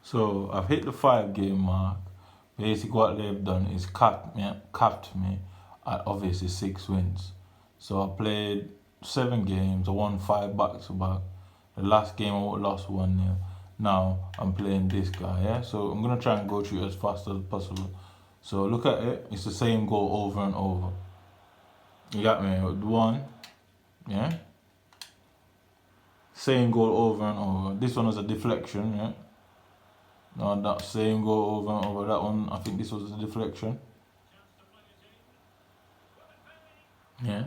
So I've hit the 5 game mark. Basically what they've done is capped me at obviously 6 wins. So I played 7 games, I won 5 back to back. The last game I lost 1-0. Now I'm playing this guy, yeah? So I'm gonna try and go through it as fast as possible. So look at it, it's the same goal over and over. You got me? One, yeah? Same goal over and over. This one was a deflection, yeah? No, that same goal over and over. That one, I think this was a deflection. Yeah.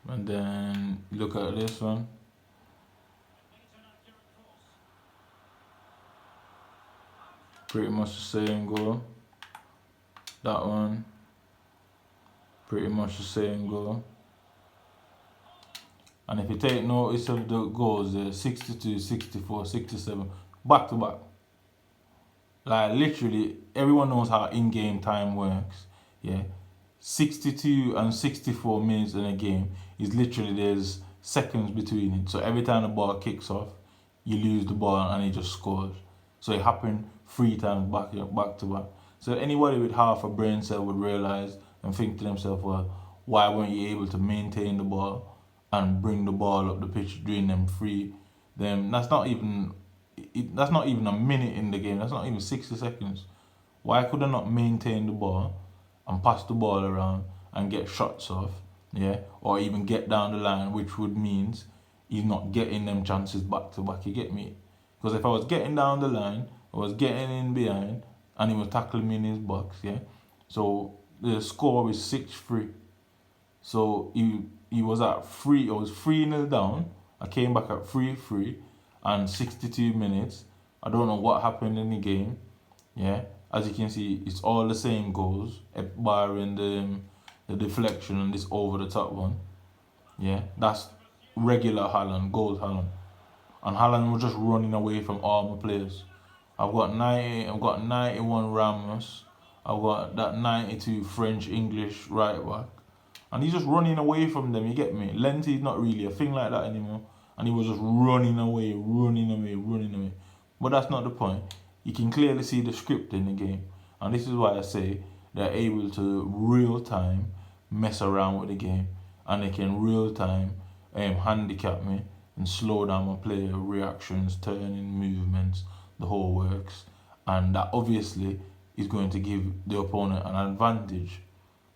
And then look at this one. Pretty much the same goal. That one. Pretty much the same goal. And if you take notice of the goals, there 62, 64, 67, back to back. Like literally, everyone knows how in-game time works. Yeah, 62 and 64 minutes in a game is literally there's seconds between it. So every time the ball kicks off, you lose the ball and it just scores. So it happened 3 times back to back. So anybody with half a brain cell would realize and think to themselves, well, why weren't you able to maintain the ball and bring the ball up the pitch during them 3? Then that's not even a minute in the game. That's not even 60 seconds. Why could I not maintain the ball and pass the ball around and get shots off, yeah, or even get down the line, which would means he's not getting them chances back to back. You get me? Because if I was getting down the line, I was getting in behind, and he was tackling me in his box, yeah. So the score was 6-3. So he was at 3. I was 3-0 down. I came back at 3-3 and 62 minutes. I don't know what happened in the game. Yeah, as you can see, it's all the same goals, barring the deflection and this over the top one. Yeah, that's regular Halland, gold Halland. And Halland was just running away from all my players. I've got 91 Ramos. I've got that 92 French English right back. And he's just running away from them, you get me? Lenty's not really a thing like that anymore. And he was just running away. But that's not the point. You can clearly see the script in the game. And this is why I say they're able to real time mess around with the game. And they can real time handicap me and slow down my player reactions, turning, movements, the whole works. And that obviously is going to give the opponent an advantage.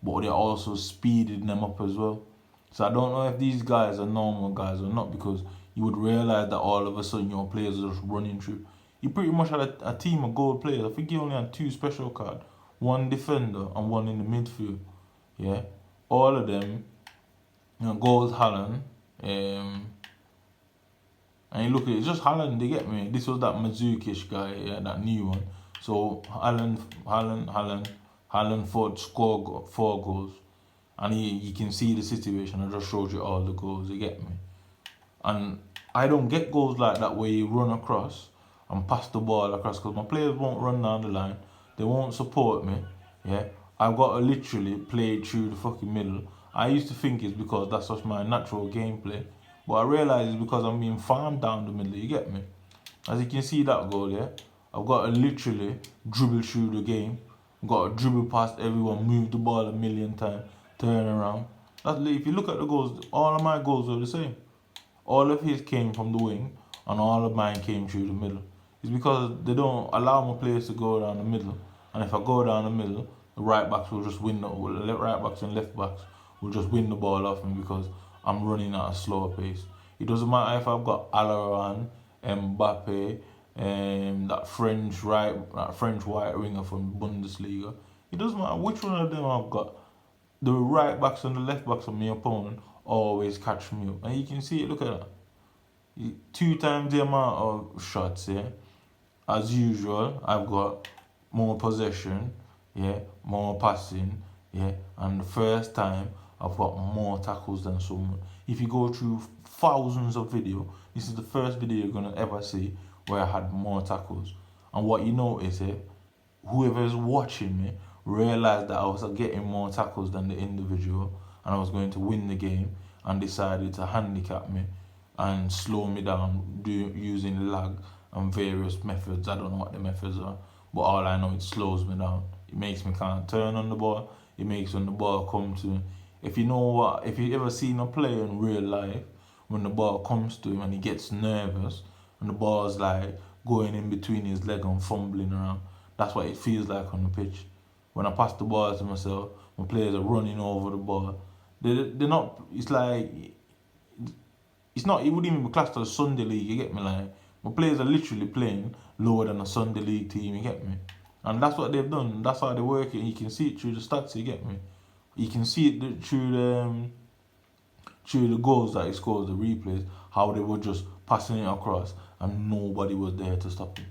But they're also speeding them up as well. So I don't know if these guys are normal guys or not, because you would realize that all of a sudden your players are just running through. You pretty much had a team of gold players. I think you only had 2 special cards, 1 defender and 1 in the midfield. Yeah, all of them, gold Halland. And you look at it, it's just Halland. They get me. This was that Mazukish guy, yeah, that new one. So Halland fought score 4 goals. And you can see the situation. I just showed you all the goals, you get me? And I don't get goals like that where you run across and pass the ball across, because my players won't run down the line. They won't support me, yeah? I've got to literally play through the fucking middle. I used to think it's because that's just my natural gameplay. But I realise it's because I'm being farmed down the middle, you get me? As you can see that goal, yeah? I've got to literally dribble through the game. I've got to dribble past everyone, move the ball a million times, turn around. If you look at the goals, all of my goals were the same. All of his came from the wing, and all of mine came through the middle. It's because they don't allow my players to go down the middle. And if I go down the middle, the right backs will just win, the right backs and left backs will just win the ball off me because I'm running at a slower pace. It doesn't matter if I've got Alaran, Mbappe, that French white winger from Bundesliga. It doesn't matter which one of them I've got. The right backs and the left backs of my opponent always catch me up. And you can see it, look at that. 2 times the amount of shots, yeah. As usual, I've got more possession, yeah, more passing, yeah, and the first time I've got more tackles than someone. If you go through thousands of videos, this is the first video you're gonna ever see where I had more tackles. And what you notice, whoever's watching me realized that I was getting more tackles than the individual, and I was going to win the game, and decided to handicap me and slow me down using lag and various methods. I don't know what the methods are, but all I know, it slows me down. It makes me can't turn on the ball. It makes when the ball comes to me. If you know what, if you ever seen a player in real life, when the ball comes to him and he gets nervous and the ball's like going in between his leg and fumbling around, that's what it feels like on the pitch. When I pass the ball to myself, when players are running over the ball, they're not, it's like, it's not, it wouldn't even be classed as Sunday League, you get me? Like, my players are literally playing lower than a Sunday League team, you get me? And that's what they've done, that's how they work it, and you can see it through the stats, you get me? You can see it through the goals that he scores, the replays, how they were just passing it across and nobody was there to stop him.